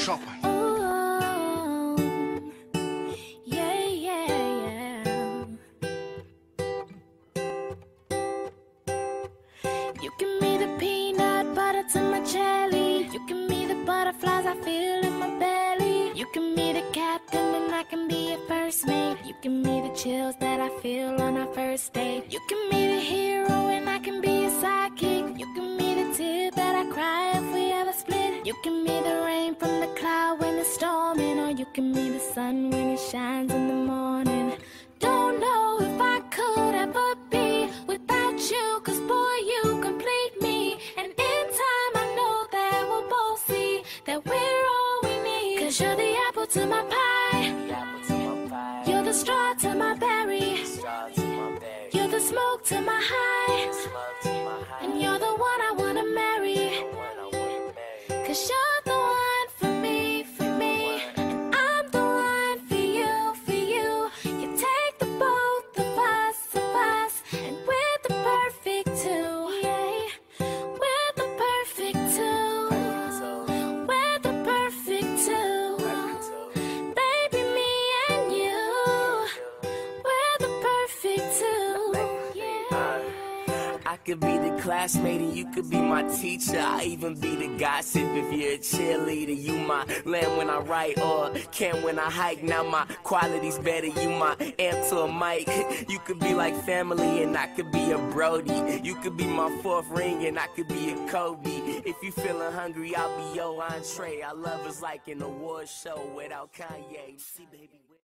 chopper. Ooh, yeah, yeah, yeah. You give me the peanut butter to my jelly. You give me the butterflies I feel in my belly. You give me the captain and I can be your first mate. You give me the chills that I feel on our first date. You give me the hero and I can be your sidekick. You give me the tear that I cry if we ever split. You give me the rain from the cloud when it's storming, or you give me the sun when it shines in the morning. Don't know if I could ever be without you, 'cause boy, you complete me. And in time I know that we'll both see that we're all we need. 'Cause you're the apple to my pie, you're the straw to my berry, you're the smoke to my high, and you're the one I wanna marry. 'Cause you're the one for me, and I'm the one for you, for you. You take the both of us, and we're the perfect two. Yeah, we're the perfect two. We're the perfect two. Baby, me and you, we're the perfect two. Yeah. I could be the classmate and you could be my teacher. I even be the gossip if you're a cheerleader. You my lamb when I write or can when I hike. Now my quality's better. You my amp to a mic. You could be like family and I could be a Brody. You could be my fourth ring and I could be a Kobe. If you feeling hungry, I'll be your entree. Our love is like an award show without Kanye. See, baby.